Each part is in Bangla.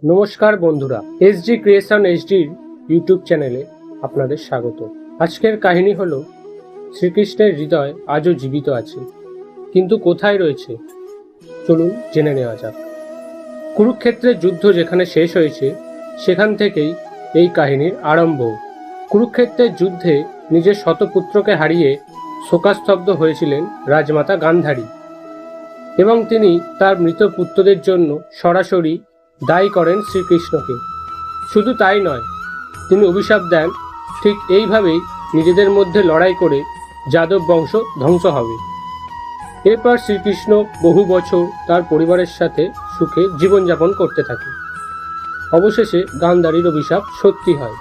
নমস্কার বন্ধুরা, এসডি ক্রিয়েশন এইচডির ইউটিউব চ্যানেলে আপনাদের স্বাগত। আজকের কাহিনী হলো শ্রীকৃষ্ণের হৃদয় আজও জীবিত আছে, কিন্তু কোথায় রয়েছে চলুন জেনে নেওয়া যাক। কুরুক্ষেত্রের যুদ্ধ যেখানে শেষ হয়েছে সেখান থেকেই এই কাহিনীর আরম্ভ। কুরুক্ষেত্রের যুদ্ধে নিজের শতপুত্রকে হারিয়ে শোকাস্তব্ধ হয়েছিলেন রাজমাতা গান্ধারী, এবং তিনি তার মৃত পুত্রদের জন্য সরাসরি দায়ী করেন শ্রীকৃষ্ণকে। শুধু তাই নয়, তিনি অভিশাপ দেন ঠিক এইভাবেই নিজেদের মধ্যে লড়াই করে যাদব বংশ ধ্বংস হবে। এরপর শ্রীকৃষ্ণ বহু বছর তার পরিবারের সাথে সুখে জীবনযাপন করতে থাকে। অবশেষে গান্ধারীর অভিশাপ সত্যি হয়।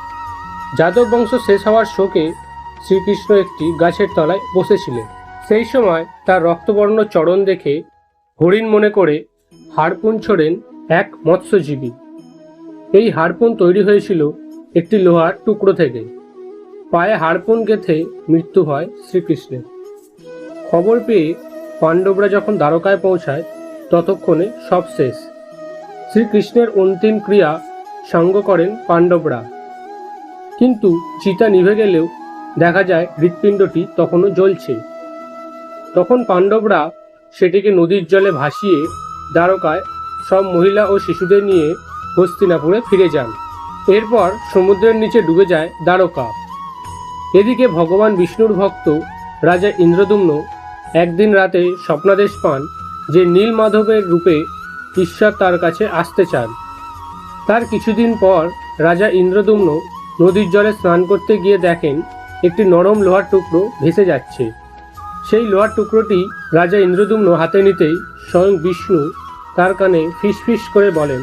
যাদব বংশ শেষ হওয়ার শোকে শ্রীকৃষ্ণ একটি গাছের তলায় বসেছিলেন। সেই সময় তার রক্তবর্ণ চরণ দেখে হরিণ মনে করে হারপুন ছোড়েন এক মৎস্যজীবী। এই হারপুন তৈরি হয়েছিল একটি লোহার টুকরো থেকে। পায়ে হারপুন গেঁথে মৃত্যু হয় শ্রীকৃষ্ণের। খবর পেয়ে পাণ্ডবরা যখন দ্বারকায় পৌঁছায় ততক্ষণে সব শেষ। শ্রীকৃষ্ণের অন্তিম ক্রিয়া সাঙ্গ করেন পাণ্ডবরা, কিন্তু চিতা নিভে গেলেও দেখা যায় হৃৎপিণ্ডটি তখনও জ্বলছে। তখন পাণ্ডবরা সেটিকে নদীর জলে ভাসিয়ে দ্বারকায় সব মহিলা ও শিশুদের নিয়ে হস্তিনাপুরে ফিরে যান। এরপর সমুদ্রের নিচে ডুবে যায় দ্বারকা। এদিকে ভগবান বিষ্ণুর ভক্ত রাজা ইন্দ্রদ্যুম্ন একদিন রাতে স্বপ্নাদেশ পান যে নীলমাধবের রূপে ঈশ্বর তার কাছে আসতে চান। তার কিছুদিন পর রাজা ইন্দ্রদ্যুম্ন নদীর জলে স্নান করতে গিয়ে দেখেন একটি নরম লোহার টুকরো ভেসে যাচ্ছে। সেই লোহার টুকরোটি রাজা ইন্দ্রদ্যুম্ন হাতে নিতেই স্বয়ং বিষ্ণু তার কানে ফিসফিস করে বলেন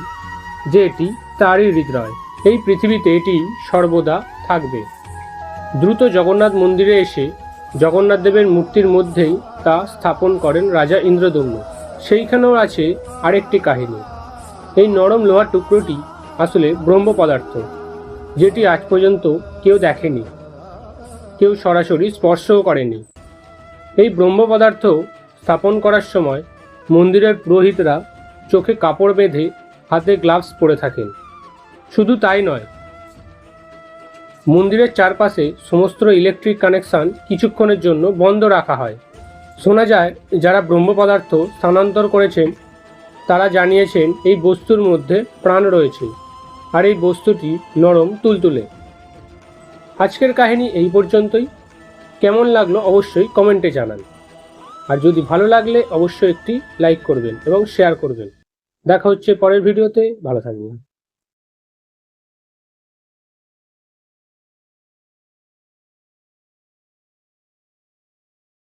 যে এটি তারই হৃদয়, এই পৃথিবীতে এটি সর্বদা থাকবে। দ্রুত জগন্নাথ মন্দিরে এসে জগন্নাথ দেবের মূর্তির মধ্যেই তা স্থাপন করেন রাজা ইন্দ্রদ্যুম্ন। সেইখানেও আছে আরেকটি কাহিনী। এই নরম লোহার টুকরোটি আসলে ব্রহ্ম পদার্থ, যেটি আজ পর্যন্ত কেউ দেখেনি, কেউ সরাসরি স্পর্শও করেনি। এই ব্রহ্ম পদার্থ স্থাপন করার সময় মন্দিরের পুরোহিতরা চোখে কাপড় বেঁধে হাতে গ্লাভস পরে থাকেন। শুধু তাই নয়, মন্দিরের চারপাশে সমস্ত ইলেকট্রিক কানেকশন কিছুক্ষণের জন্য বন্ধ রাখা হয়। শোনা যায় যারা ব্রহ্ম পদার্থ স্থানান্তর করেছেন তারা জানিয়েছেন এই বস্তুর মধ্যে প্রাণ রয়েছে, আর এই বস্তুটি নরম তুলতুলে। আজকের কাহিনী এই পর্যন্তই। কেমন লাগলো অবশ্যই কমেন্টে জানান, আর যদি ভালো লাগলে অবশ্যই একটি লাইক করবেন এবং শেয়ার করবেন। দেখা হচ্ছে পরের ভিডিওতে। ভালো থাকবেন।